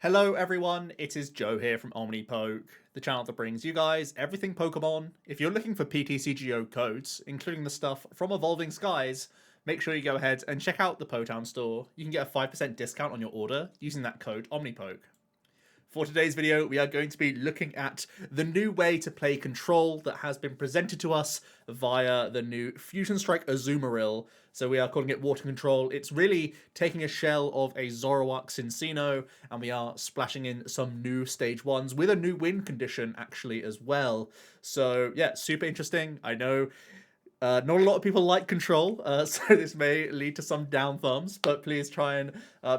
Hello everyone, it is Joe here from Omnipoke, the channel that brings you guys everything Pokemon. If you're looking for PTCGO codes, including the stuff from Evolving Skies, make sure you go ahead and check out the Potown store. You can get a 5% discount on your order using that code Omnipoke. For today's video, we are going to be looking at the new way to play Control that has been presented to us via the new Fusion Strike Azumarill. So we are calling it Water Control. It's really taking a shell of a Zoroark Cinccino, and we are splashing in some new stage 1s with a new win condition actually as well. So yeah, super interesting. I know not a lot of people like Control, so this may lead to some down thumbs, but please try and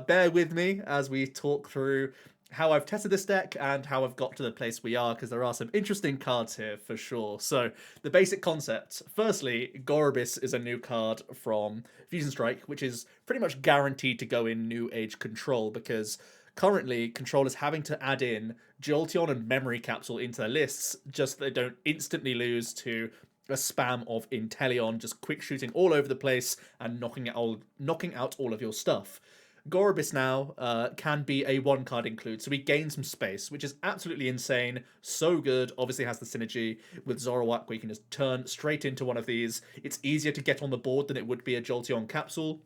bear with me as we talk through how I've tested this deck and how I've got to the place we are, because there are some interesting cards here for sure. So the basic concept. Firstly, Gorebyss is a new card from Fusion Strike, which is pretty much guaranteed to go in New Age Control, because currently Control is having to add in Jolteon and Memory Capsule into their lists, just so they don't instantly lose to a spam of Inteleon, just quick shooting all over the place and knocking out all of your stuff. Gorebyss now can be a one card include, so we gain some space, which is absolutely insane. So good. Obviously has the synergy with Zoroark, where you can just turn straight into one of these. It's easier to get on the board than it would be a Jolteon capsule,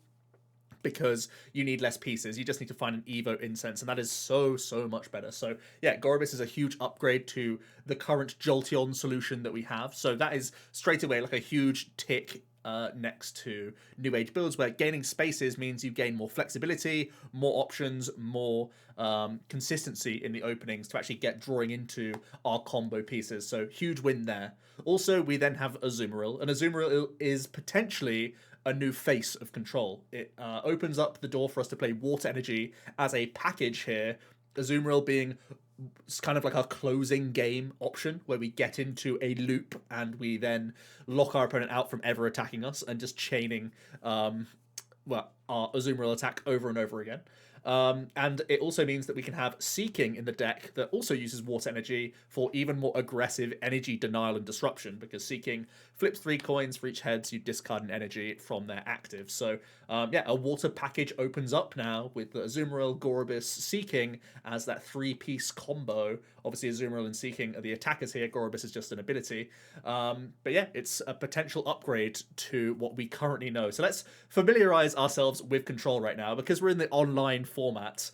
because you need less pieces. You just need to find an Evo Incense, and that is so much better. So yeah, Gorebyss is a huge upgrade to the current Jolteon solution that we have. So that is straight away like a huge tick next to New Age builds, where gaining spaces means you gain more flexibility, more options, more consistency in the openings to actually get drawing into our combo pieces. So huge win there. Also, we then have Azumarill, and Azumarill is potentially a new face of Control. It opens up the door for us to play Water Energy as a package here, Azumarill being kind of like our closing game option, where we get into a loop and we then lock our opponent out from ever attacking us and just chaining our Azumarill attack over and over again. And it also means that we can have Seaking in the deck that also uses Water Energy for even more aggressive energy denial and disruption, because Seaking flips 3 coins for each head, so you discard an energy from their active. So yeah, a water package opens up now with the Azumarill, Gorebyss, Seaking as that 3-piece combo. Obviously, Azumarill and Seaking are the attackers here. Gorebyss is just an ability. But yeah, it's a potential upgrade to what we currently know. So let's familiarize ourselves with Control right now, because we're in the online format.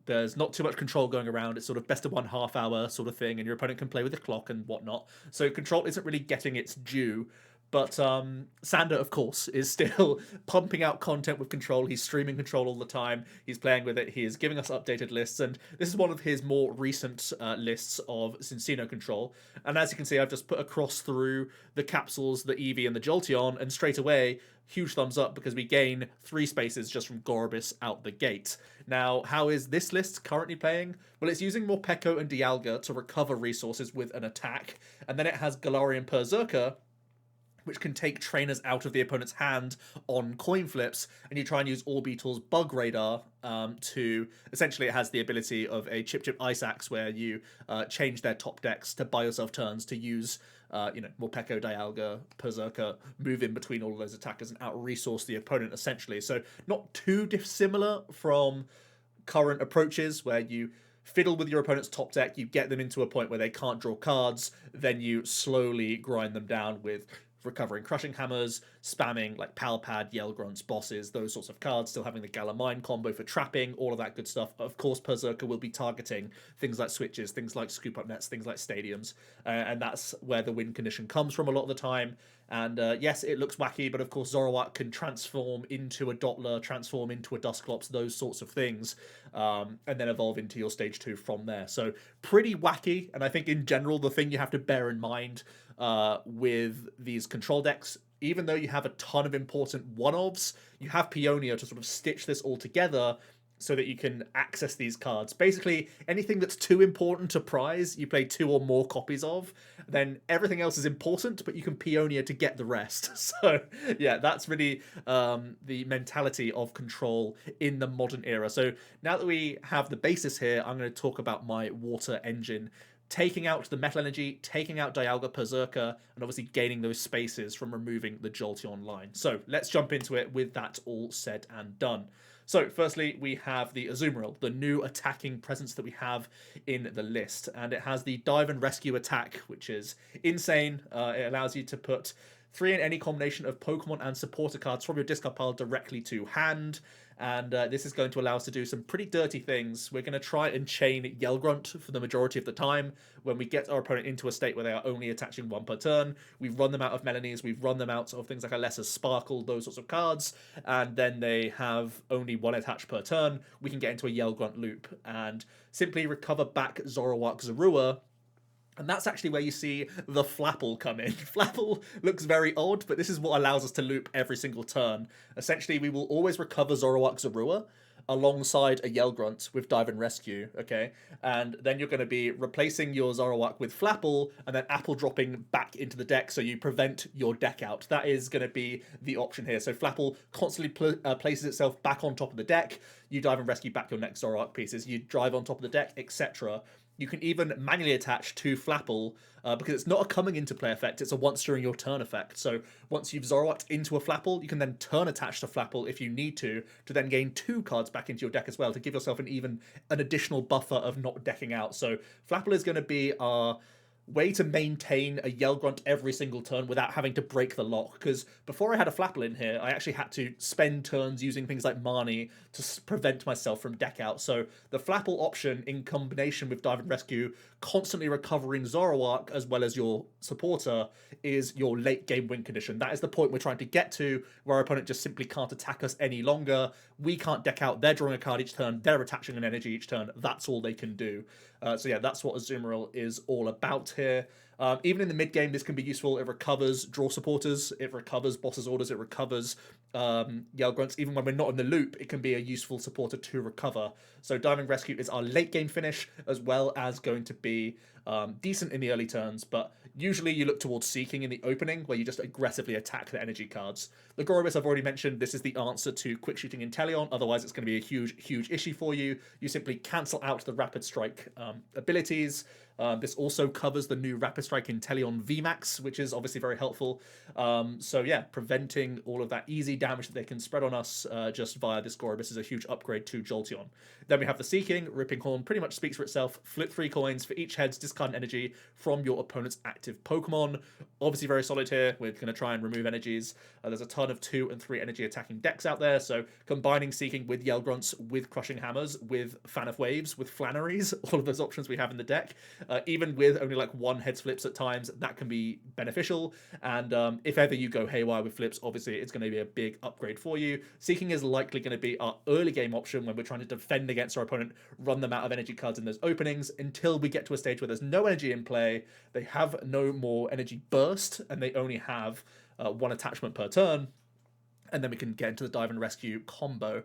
There's not too much Control going around. It's sort of best of 1 half-hour sort of thing, and your opponent can play with the clock and whatnot. So Control isn't really getting its due. But Sander, of course, is still pumping out content with Control. He's streaming Control all the time. He's playing with it. He is giving us updated lists. And this is one of his more recent lists of Cinccino Control. And as you can see, I've just put across through the capsules, the Eevee, and the Jolteon. And straight away, huge thumbs up, because we gain 3 spaces just from Gorebyss out the gate. Now, how is this list currently playing? Well, it's using Morpeko and Dialga to recover resources with an attack. And then it has Galarian Berserker, which can take trainers out of the opponent's hand on coin flips, and you try and use Orbital's Bug Radar to... Essentially, it has the ability of a Chip Ice Axe, where you change their top decks to buy yourself turns to use, Morpeko, Dialga, Berserker, move in between all of those attackers and out-resource the opponent, essentially. So not too dissimilar from current approaches, where you fiddle with your opponent's top deck, you get them into a point where they can't draw cards, then you slowly grind them down with recovering Crushing Hammers, spamming like Palpad, Yell Grunts, Bosses, those sorts of cards, still having the Galar Mine combo for trapping, all of that good stuff. Of course, Berserker will be targeting things like switches, things like scoop up nets, things like stadiums, and that's where the win condition comes from a lot of the time. And yes, it looks wacky, but of course Zoroark can transform into a Dottler, transform into a Dusclops, those sorts of things, and then evolve into your stage 2 from there. So pretty wacky, and I think in general the thing you have to bear in mind with these Control decks, even though you have a ton of important one-offs, you have Peonia to sort of stitch this all together so that you can access these cards. Basically, anything that's too important to prize, you play 2 or more copies of, then everything else is important, but you can Peonia to get the rest. So yeah, that's really the mentality of Control in the modern era. So now that we have the basis here, I'm going to talk about my water engine, taking out the Metal Energy, taking out Dialga Berserker, and obviously gaining those spaces from removing the Jolteon line. So let's jump into it with that all said and done. So, firstly, we have the Azumarill, the new attacking presence that we have in the list. And it has the Dive and Rescue attack, which is insane. It allows you to put 3 in any combination of Pokemon and supporter cards from your discard pile directly to hand. And this is going to allow us to do some pretty dirty things. We're going to try and chain Grunt for the majority of the time. When we get our opponent into a state where they are only attaching 1 per turn, we run them out of Melanies, we run them out of things like a Lesser Sparkle, those sorts of cards, and then they have only 1 attach per turn. We can get into a Grunt loop and simply recover back Zoroark Zorua. And that's actually where you see the Flapple come in. Flapple looks very odd, but this is what allows us to loop every single turn. Essentially, we will always recover Zoroark Zorua alongside a Grunt with Dive and Rescue, okay? And then you're going to be replacing your Zoroark with Flapple and then apple dropping back into the deck so you prevent your deck out. That is going to be the option here. So Flapple constantly places itself back on top of the deck. You Dive and Rescue back your next Zoroark pieces. You drive on top of the deck, etc. You can even manually attach to Flapple because it's not a coming into play effect, it's a once during your turn effect. So once you've Zoroarked into a Flapple, you can then turn attach to Flapple if you need to then gain 2 cards back into your deck as well to give yourself an additional buffer of not decking out. So Flapple is going to be our way to maintain a Grunt every single turn without having to break the lock, because before I had a Flapple in here, I actually had to spend turns using things like Marnie to prevent myself from deck out. So the Flapple option in combination with Dive and Rescue, constantly recovering Zoroark as well as your supporter, is your late game win condition. That is the point we're trying to get to, where our opponent just simply can't attack us any longer. We can't deck out, they're drawing a card each turn, they're attaching an energy each turn, that's all they can do. So yeah, that's what Azumarill is all about here. Even in the mid game, this can be useful. It recovers draw supporters, it recovers boss's orders, it recovers Grunts. Even when we're not in the loop, it can be a useful supporter to recover. So Diving Rescue is our late game finish, as well as going to be decent in the early turns, but usually you look towards Seaking in the opening, where you just aggressively attack the energy cards. The Gorebyss I've already mentioned, this is the answer to Quick Shooting Inteleon, otherwise it's going to be a huge issue for you. You simply cancel out the Rapid Strike abilities. This also covers the new Rapid Strike Inteleon VMAX, which is obviously very helpful. So yeah, preventing all of that easy damage that they can spread on us just via this Gorebyss is a huge upgrade to Jolteon. Then we have the Seaking. Ripping Horn pretty much speaks for itself. Flip 3 coins for each heads, discard an energy from your opponent's active Pokemon. Obviously very solid here. We're going to try and remove energies. There's a ton of 2 and 3 energy attacking decks out there, so combining Seaking with Grunts, with Crushing Hammers, with Fan of Waves, with Flanneries, all of those options we have in the deck, even with only like 1 heads flips at times, that can be beneficial. And if ever you go haywire with flips, obviously it's going to be a big upgrade for you. Seaking is likely going to be our early game option when we're trying to defend against our opponent, run them out of energy cards in those openings, until we get to a stage where there's no energy in play, they have no more energy burst, and they only have 1 attachment per turn, and then we can get into the Dive and Rescue combo.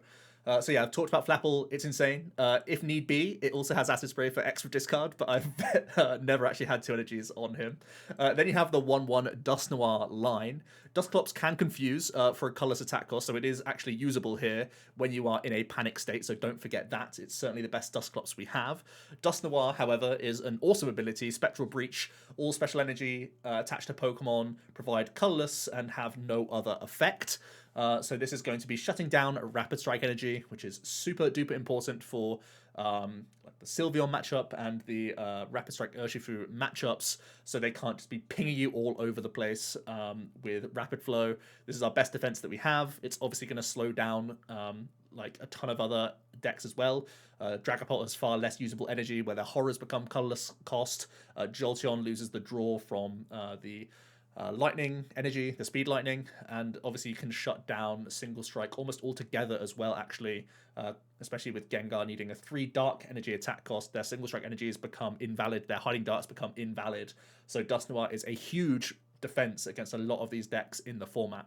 So yeah, I've talked about Flapple, it's insane. If need be, it also has Acid Spray for extra discard, but I've never actually had 2 energies on him. Then you have the 1/1 Dusknoir line. Dusclops can confuse for a colorless attack cost, so it is actually usable here when you are in a panic state, so don't forget that. It's certainly the best Dusclops we have. Dusknoir, however, is an awesome ability. Spectral Breach, all special energy attached to Pokemon, provide colorless and have no other effect. So this is going to be shutting down a Rapid Strike energy, which is super duper important for like the Sylveon matchup and the Rapid Strike Urshifu matchups, so they can't just be pinging you all over the place with Rapid Flow. This is our best defense that we have. It's obviously going to slow down like a ton of other decks as well. Dragapult has far less usable energy, where their horrors become colorless cost. Jolteon loses the draw from the lightning energy, the speed lightning, and obviously you can shut down Single Strike almost altogether as well, actually, especially with Gengar needing a 3 dark energy attack cost. Their Single Strike energies become invalid, their hiding darts become invalid, so Dusknoir is a huge defense against a lot of these decks in the format.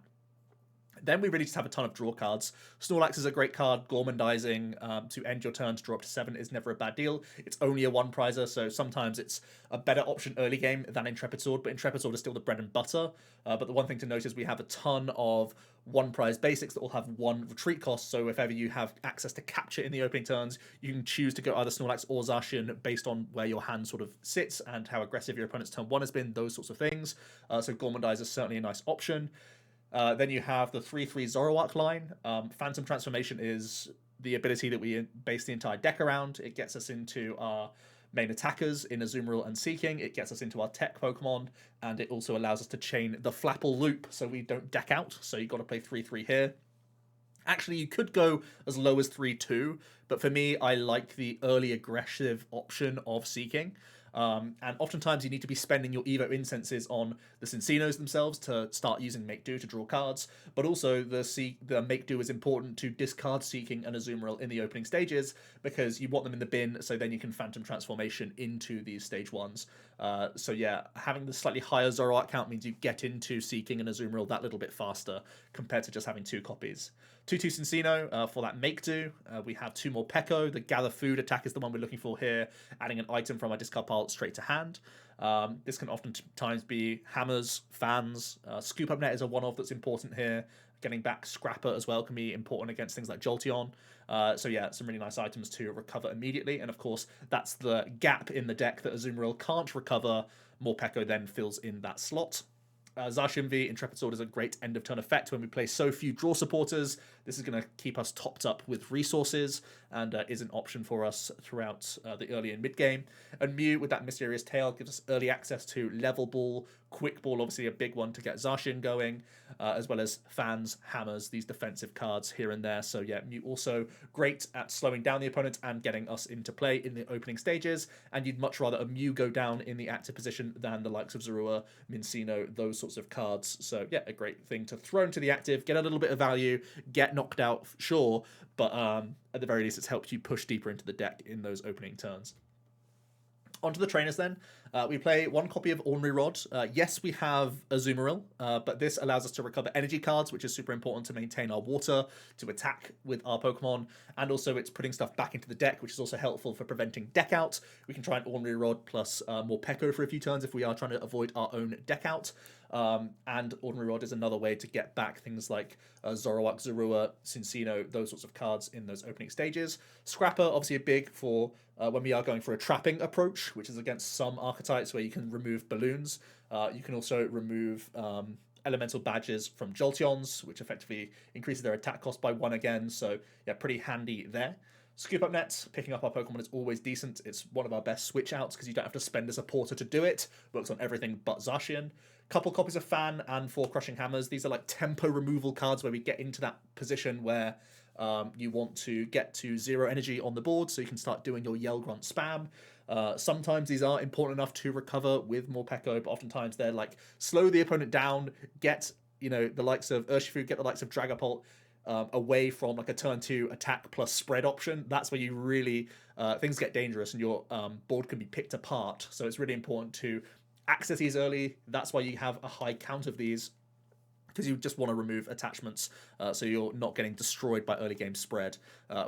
Then we really just have a ton of draw cards. Snorlax is a great card. Gormandizing to end your turn to draw up to 7 is never a bad deal. It's only a 1-prizer, so sometimes it's a better option early game than Intrepid Sword, but Intrepid Sword is still the bread and butter. But the one thing to note is we have a ton of 1-prize basics that will have 1 retreat cost, so if ever you have access to capture in the opening turns, you can choose to go either Snorlax or Zacian based on where your hand sort of sits and how aggressive your opponent's turn 1 has been, those sorts of things. So Gormandize is certainly a nice option. Then you have the 3/3 Zoroark line. Phantom Transformation is the ability that we base the entire deck around. It gets us into our main attackers in Azumarill and Seaking. It gets us into our tech Pokemon, and it also allows us to chain the Flapple loop so we don't deck out. So you've got to play 3-3 here. Actually, you could go as low as 3-2, but for me, I like the early aggressive option of Seaking. And oftentimes you need to be spending your Evo Incenses on the Cinccinos themselves to start using Make Do to draw cards, but also the Make Do is important to discard Seaking and Azumarill in the opening stages because you want them in the bin so then you can Phantom Transformation into these stage 1s. So yeah, having the slightly higher Zoroark count means you get into Seaking and Azumarill that little bit faster compared to just having 2 copies. 2-2 Cinccino for that Make Do. We have 2 Morpeko. The Gather Food attack is the one we're looking for here, adding an item from our discard pile straight to hand. This can oftentimes be hammers, fans. Scoop Up Net is a one-off that's important here. Getting back Scrapper as well can be important against things like Jolteon. So yeah, some really nice items to recover immediately. And of course, that's the gap in the deck that Azumarill can't recover. Morpeko then fills in that slot. Zacian V, Intrepid Sword is a great end of turn effect when we play so few draw supporters. This is going to keep us topped up with resources and is an option for us throughout the early and mid game. And Mew with that Mysterious Tail gives us early access to Level Ball, Quick Ball, obviously a big one to get Zacian going, as well as fans, hammers, these defensive cards here and there. So yeah, Mew also great at slowing down the opponent and getting us into play in the opening stages. And you'd much rather a Mew go down in the active position than the likes of Zorua, Minccino, those sorts of cards. So yeah, a great thing to throw into the active, get a little bit of value, get knocked out, sure, but at the very least it's helped you push deeper into the deck in those opening turns. Onto the trainers then. We play 1 copy of Ordinary Rod. Yes, we have Azumarill, but this allows us to recover energy cards, which is super important to maintain our water, to attack with our Pokemon, and also it's putting stuff back into the deck, which is also helpful for preventing deck out. We can try an Ordinary Rod plus Morpeko for a few turns if we are trying to avoid our own deck out. And Ordinary Rod is another way to get back things like Zoroark, Zorua, Cinccino, those sorts of cards in those opening stages. Scrapper, obviously a big for when we are going for a trapping approach, which is against some archetypes where you can remove balloons. You can also remove elemental badges from Jolteons, which effectively increases their attack cost by 1 again. So yeah, pretty handy there. Scoop Up Net, picking up our Pokemon is always decent. It's one of our best switch outs because you don't have to spend a supporter to do it. Works on everything but Zacian. Couple copies of Fan and 4 Crushing Hammers. These are like tempo removal cards where we get into that position where you want to get to 0 energy on the board so you can start doing your Yell Grunt spam. Sometimes these are important enough to recover with Morpeko, but oftentimes they're like slow the opponent down, get the likes of Urshifu, get the likes of Dragapult away from like a turn 2 attack plus spread option. That's where you really things get dangerous and your board can be picked apart. So it's really important to access these early. That's why you have a high count of these, because you just want to remove attachments so you're not getting destroyed by early game spread.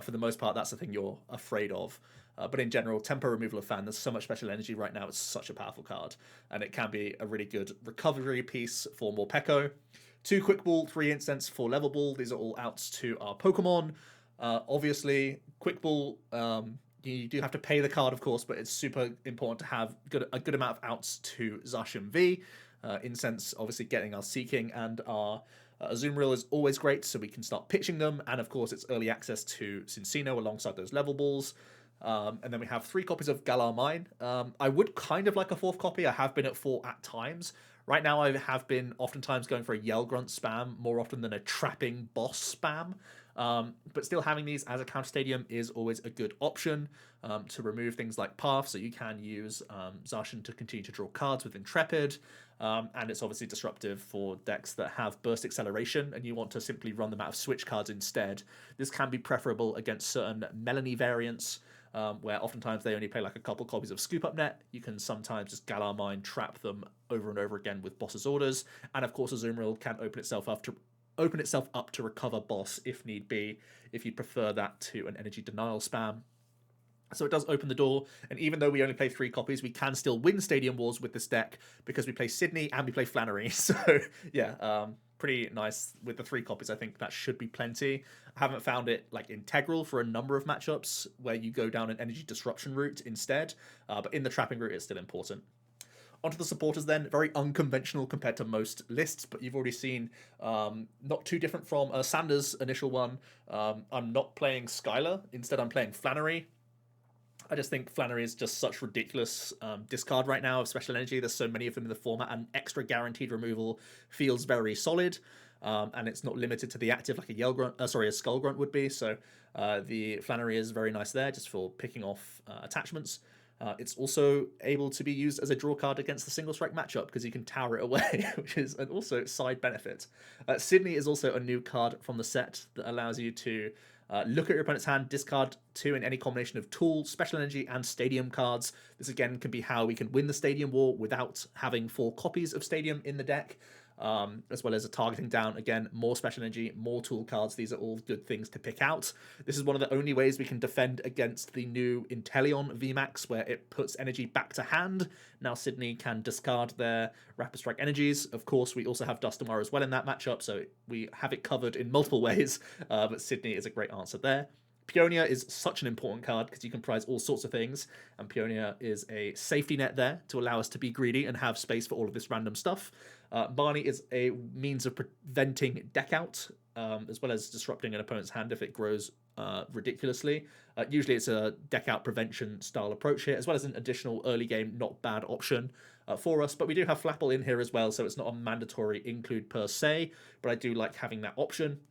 For the most part, that's the thing you're afraid of. But in general, tempo removal of Fan, there's so much special energy right now. It's such a powerful card, and it can be a really good recovery piece for Morpeko. 2 Quick Ball, 3 Incense, 4 Level Ball. These are all outs to our Pokemon. Obviously, Quick Ball, you do have to pay the card, of course, but it's super important to have a good amount of outs to Zacian V. Incense, obviously, getting our Seaking and our Azumarill is always great, so we can start pitching them. And of course, it's early access to Cinccino alongside those Level Balls. And then we have 3 copies of Galar Mine. I would kind of like a 4th copy. I have been at 4 at times. Right now, I have been oftentimes going for a Yell Grunt spam more often than a trapping boss spam. But still having these as a counter stadium is always a good option to remove things like Path, so you can use Zacian to continue to draw cards with Intrepid. And it's obviously disruptive for decks that have burst acceleration and you want to simply run them out of switch cards instead. This can be preferable against certain Melanie variants, where oftentimes they only play like a couple copies of Scoop Up Net. You can sometimes just Galar Mine, trap them over and over again with Boss's Orders. And of course, Azumarill can open itself up to recover Boss if need be, if you prefer that to an Energy Denial spam. So it does open the door, and even though we only play 3 copies, we can still win Stadium Wars with this deck because we play Sidney and we play Flannery. So yeah, pretty nice with the 3 copies. I think that should be plenty. I haven't found it like integral for a number of matchups where you go down an energy disruption route instead, but in the trapping route, it's still important. Onto the supporters then, very unconventional compared to most lists, but you've already seen not too different from Sanders' initial one. I'm not playing Skylar, instead I'm playing Flannery. I just think Flannery is just such ridiculous discard right now of special energy. There's so many of them in the format, and extra guaranteed removal feels very solid. And it's not limited to the active like a a Skull Grunt would be. So the Flannery is very nice there, just for picking off attachments. It's also able to be used as a draw card against the single strike matchup because you can tower it away, which is an also side benefit. Sidney is also a new card from the set that allows you to look at your opponent's hand, discard 2 in any combination of Tool, Special Energy, and Stadium cards. This again can be how we can win the Stadium War without having 4 copies of Stadium in the deck. As well as a targeting down, again, more special energy, more tool cards. These are all good things to pick out. This is one of the only ways we can defend against the new Inteleon VMAX, where it puts energy back to hand. Now Sidney can discard their Rapid Strike energies. Of course, we also have Dusknoir as well in that matchup, so we have it covered in multiple ways, but Sidney is a great answer there. Peonia is such an important card because you can prize all sorts of things, and Peonia is a safety net there to allow us to be greedy and have space for all of this random stuff. Marnie is a means of preventing deck out, as well as disrupting an opponent's hand if it grows ridiculously. Usually it's a deck out prevention style approach here, as well as an additional early game not bad option for us. But we do have Flapple in here as well, so it's not a mandatory include per se, but I do like having that option.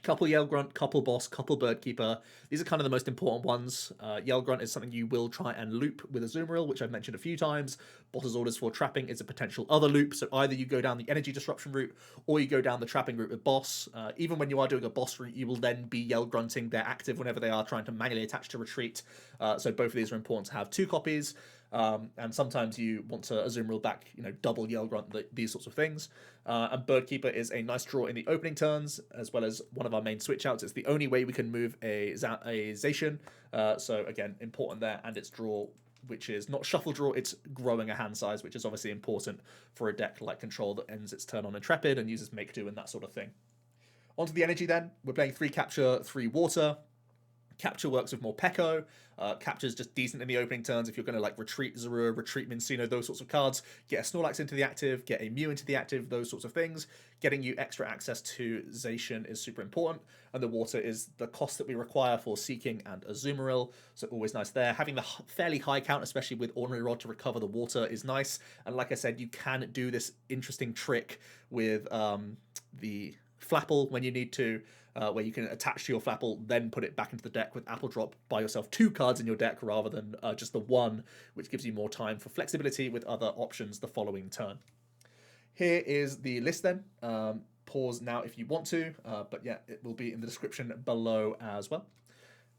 Couple Yell Grunt, couple Boss, couple Birdkeeper. These are kind of the most important ones. Yell Grunt is something you will try and loop with Azumarill, which I've mentioned a few times. Boss's Orders for Trapping is a potential other loop, so either you go down the Energy Disruption route, or you go down the Trapping route with Boss. Even when you are doing a Boss route, you will then be Yell Grunting their active whenever they are trying to manually attach to retreat. So both of these are important to have 2 copies. And sometimes you want to Azumarill back, double Yell Grunt, these sorts of things. And Birdkeeper is a nice draw in the opening turns, as well as one of our main switch outs. It's the only way we can move a Zacian. So again, important there, and its draw, which is not shuffle draw, it's growing a hand size, which is obviously important for a deck like Control that ends its turn on Intrepid and uses Make Do and that sort of thing. Onto the energy then. We're playing 3 Capture, 3 Water. Capture works with Morpeko. Capture's just decent in the opening turns if you're going to retreat Zorua, retreat Minccino, those sorts of cards. Get a Snorlax into the active, get a Mew into the active, those sorts of things. Getting you extra access to Zacian is super important. And the water is the cost that we require for Seaking and Azumarill, so always nice there. Having the fairly high count, especially with Ordinary Rod to recover the water, is nice. And like I said, you can do this interesting trick with the Flapple when you need to, where you can attach to your Flapple, then put it back into the deck with Apple Drop, buy yourself 2 cards in your deck rather than just the 1, which gives you more time for flexibility with other options the following turn. Here is the list then. Pause now if you want to, but yeah, it will be in the description below as well.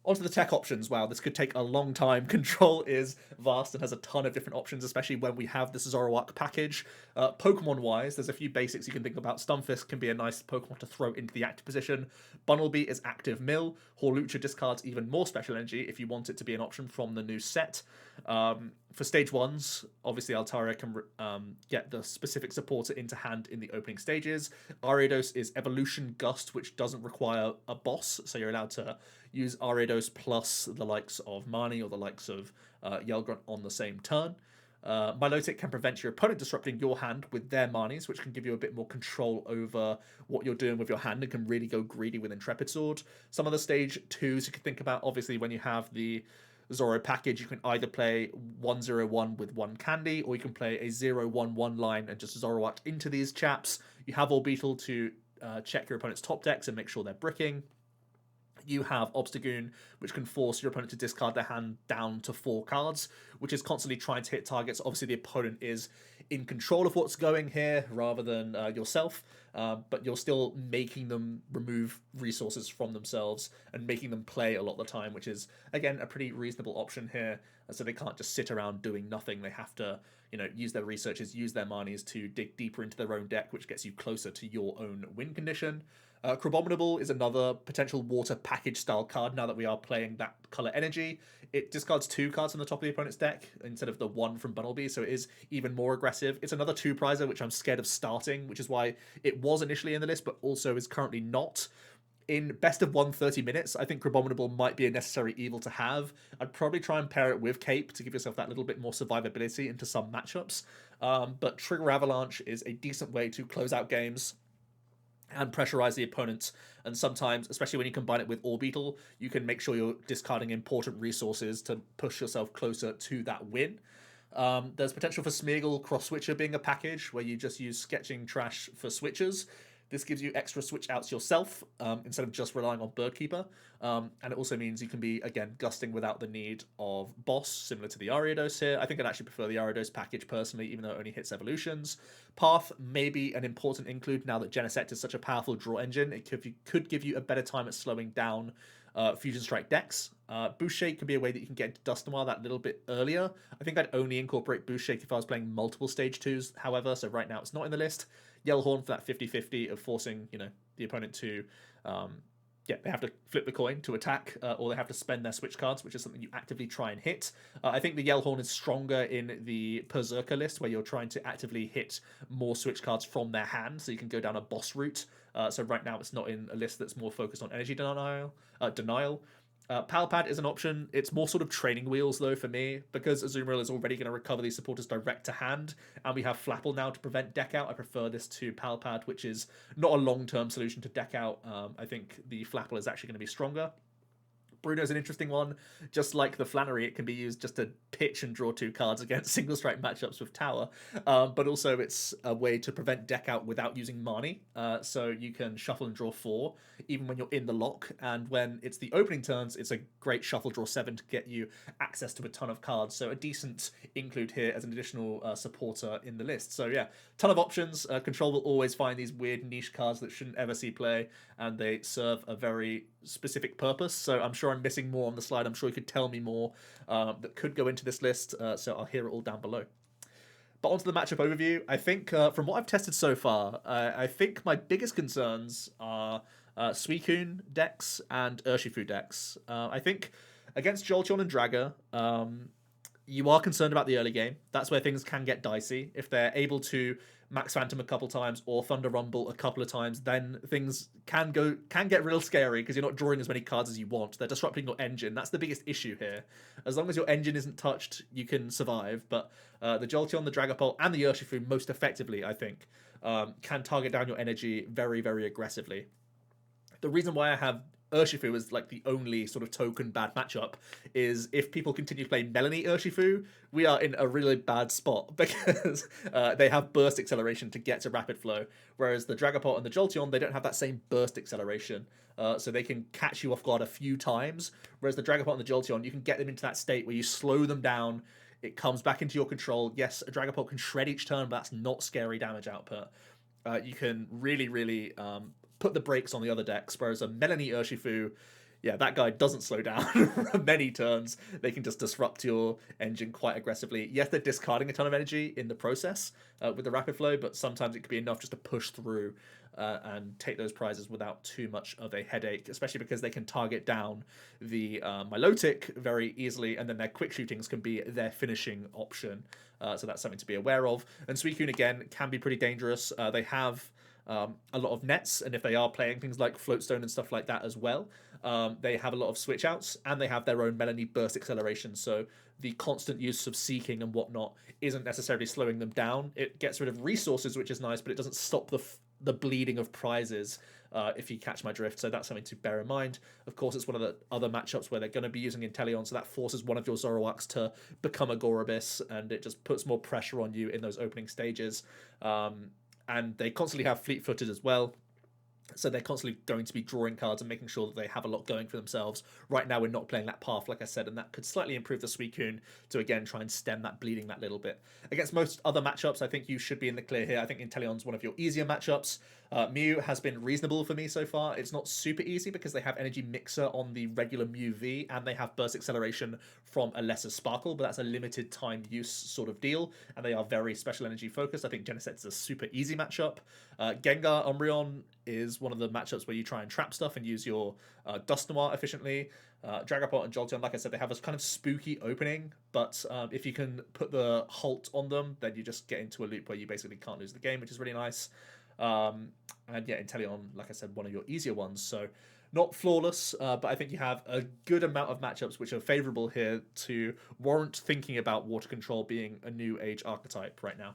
Onto the tech options. Wow, this could take a long time. Control is vast and has a ton of different options, especially when we have this Zoroark package. Pokemon-wise, there's a few basics you can think about. Stunfisk can be a nice Pokemon to throw into the active position. Bunnelby is active mill. Hawlucha discards even more special energy if you want it to be an option from the new set. For stage 1s, obviously Altaria can get the specific supporter into hand in the opening stages. Ariados is Evolution Gust, which doesn't require a boss, so you're allowed to use Ariados plus the likes of Marnie or the likes of Yell Grunt on the same turn. Milotic can prevent your opponent disrupting your hand with their Marnies, which can give you a bit more control over what you're doing with your hand and can really go greedy with Intrepid Sword. Some of the stage 2s you can think about, obviously, when you have the Zoro package, you can either play 1-0-1 with 1 candy, or you can play a 0-1-1 line and just Zoroark into these chaps. You have Orbeetle to check your opponent's top decks and make sure they're bricking. You have Obstagoon, which can force your opponent to discard their hand down to 4 cards, which is constantly trying to hit targets. Obviously, the opponent is in control of what's going here rather than yourself, but you're still making them remove resources from themselves and making them play a lot of the time, which is, again, a pretty reasonable option here. So they can't just sit around doing nothing. They have to, use their researches, use their Marnies to dig deeper into their own deck, which gets you closer to your own win condition. Crabominable is another potential water package style card now that we are playing that color energy. It discards 2 cards on the top of the opponent's deck instead of the 1 from Bunnelby, so it is even more aggressive. It's another 2-prizer, which I'm scared of starting, which is why it was initially in the list, but also is currently not. in best of 130 minutes, I think Abominable might be a necessary evil to have. I'd probably try and pair it with Cape to give yourself that little bit more survivability into some matchups. But Trigger Avalanche is a decent way to close out games and pressurize the opponents. And sometimes, especially when you combine it with Orbeetle, you can make sure you're discarding important resources to push yourself closer to that win. There's potential for Smeargle Cross Switcher being a package where you just use Sketching Trash for switchers. This gives you extra switch outs yourself instead of just relying on Birdkeeper. And it also means you can be, again, gusting without the need of Boss, similar to the Ariados here. I think I'd actually prefer the Ariados package personally, even though it only hits evolutions. Path may be an important include now that Genesect is such a powerful draw engine. It could give you a better time at slowing down Fusion Strike decks. Boost Shake could be a way that you can get into Dusknoir that little bit earlier. I think I'd only incorporate Boost Shake if I was playing multiple stage 2s, however, so right now it's not in the list. Yellowhorn for that 50-50 of forcing, the opponent to, they have to flip the coin to attack, or they have to spend their switch cards, which is something you actively try and hit. I think the Yellowhorn is stronger in the Berserker list, where you're trying to actively hit more switch cards from their hand, so you can go down a boss route. So right now it's not in a list that's more focused on energy denial. Palpad is an option. It's more sort of training wheels, though, for me, because Azumarill is already going to recover these supporters direct to hand, and we have Flapple now to prevent deck out. I prefer this to Palpad, which is not a long-term solution to deck out. I think the Flapple is actually going to be stronger. Bruno's an interesting one. Just like the Flannery, it can be used just to pitch and draw 2 cards against single strike matchups with Tower. But also it's a way to prevent deck out without using Marnie. So you can shuffle and draw 4, even when you're in the lock. And when it's the opening turns, it's a great shuffle draw 7 to get you access to a ton of cards. So a decent include here as an additional supporter in the list. So yeah, ton of options. Control will always find these weird niche cards that shouldn't ever see play, and they serve a very specific purpose. So I'm sure I'm missing more on the slide. I'm sure you could tell me more that could go into this list, so I'll hear it all down below. But onto the matchup overview. I think from what I've tested so far, I think my biggest concerns are Suicune decks and Urshifu decks. I think against Jolteon and Dragger, you are concerned about the early game. That's where things can get dicey. If they're able to Max Phantom a couple times or Thunder Rumble a couple of times, then things can get real scary because you're not drawing as many cards as you want. They're disrupting your engine. That's the biggest issue here. As long as your engine isn't touched, you can survive. But the Jolteon, the Dragapult, and the Urshifu most effectively, I think, can target down your energy very, very aggressively. The reason why I have Urshifu is like the only sort of token bad matchup is if people continue to play Melanie Urshifu, we are in a really bad spot because they have burst acceleration to get to rapid flow, whereas the Dragapult and the Jolteon, they don't have that same burst acceleration, so they can catch you off guard a few times, whereas the Dragapult and the Jolteon, you can get them into that state where you slow them down, it comes back into your control. Yes, a Dragapult can shred each turn, but that's not scary damage output. You can really put the brakes on the other decks, whereas a Melanie Urshifu, yeah, that guy doesn't slow down for many turns. They can just disrupt your engine quite aggressively. Yes, they're discarding a ton of energy in the process with the rapid flow, but sometimes it could be enough just to push through and take those prizes without too much of a headache, especially because they can target down the Milotic very easily, and then their quick shootings can be their finishing option. So that's something to be aware of. And Suicune, again, can be pretty dangerous. They have a lot of nets, and if they are playing things like Floatstone and stuff like that as well, they have a lot of switch outs, and they have their own Melanie burst acceleration, so the constant use of Seaking and whatnot isn't necessarily slowing them down. It gets rid of resources, which is nice, but it doesn't stop the bleeding of prizes, if you catch my drift, so that's something to bear in mind. Of course, it's one of the other matchups where they're going to be using Inteleon, so that forces one of your Zoroarks to become a Gorebyss, and it just puts more pressure on you in those opening stages. And they constantly have fleet-footed as well, so they're constantly going to be drawing cards and making sure that they have a lot going for themselves. Right now, we're not playing that path, like I said, and that could slightly improve the Suicune to, again, try and stem that bleeding that little bit. Against most other matchups, I think you should be in the clear here. I think Inteleon's one of your easier matchups. Mew has been reasonable for me so far. It's not super easy because they have Energy Mixer on the regular Mew V, and they have Burst Acceleration from a lesser Sparkle, but that's a limited time use sort of deal, and they are very special energy focused. I think Genesect is a super easy matchup. Gengar Umbreon is one of the matchups where you try and trap stuff and use your Dusknoir efficiently. Dragapult and Jolteon, like I said, they have a kind of spooky opening, but if you can put the halt on them, then you just get into a loop where you basically can't lose the game, which is really nice. And yeah, Inteleon, like I said, one of your easier ones. So Not flawless, but I think you have a good amount of matchups which are favorable here to warrant thinking about water control being a new age archetype right now.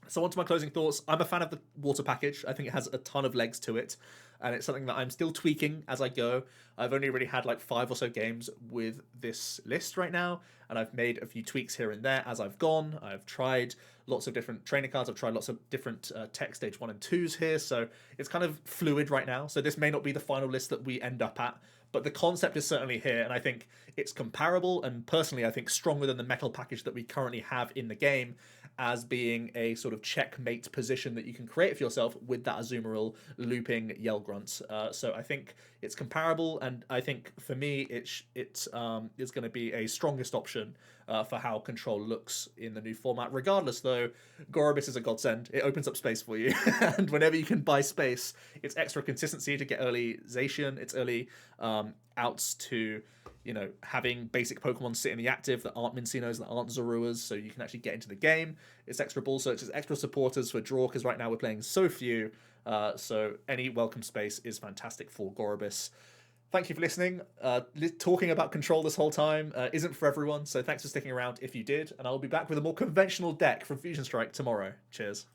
So on to my closing thoughts. I'm a fan of the water package. I think it has a ton of legs to it, and it's something that I'm still tweaking as I go. I've only really had like 5 or so games with this list right now, and I've made a few tweaks here and there as I've gone. I've tried lots of different training cards. I've tried lots of different tech stage 1 and 2s here, so it's kind of fluid right now. So this may not be the final list that we end up at, but the concept is certainly here, and I think it's comparable, and personally I think stronger than the metal package that we currently have in the game, as being a sort of checkmate position that you can create for yourself with that Azumarill looping Yell Grunt. So I think it's comparable, and I think for me it's going to be a strongest option for how control looks in the new format. Regardless, though, Gorebyss is a godsend. It opens up space for you, and whenever you can buy space, it's extra consistency to get early Zacian. It's early outs to, you know, having basic Pokemon sit in the active that aren't Minccinos, that aren't Zoruas, so you can actually get into the game. It's extra ball searches, extra supporters for draw, because right now we're playing so few. So any welcome space is fantastic for Gorebyss. Thank you for listening. Talking about control this whole time isn't for everyone, so thanks for sticking around if you did, and I'll be back with a more conventional deck from Fusion Strike tomorrow. Cheers.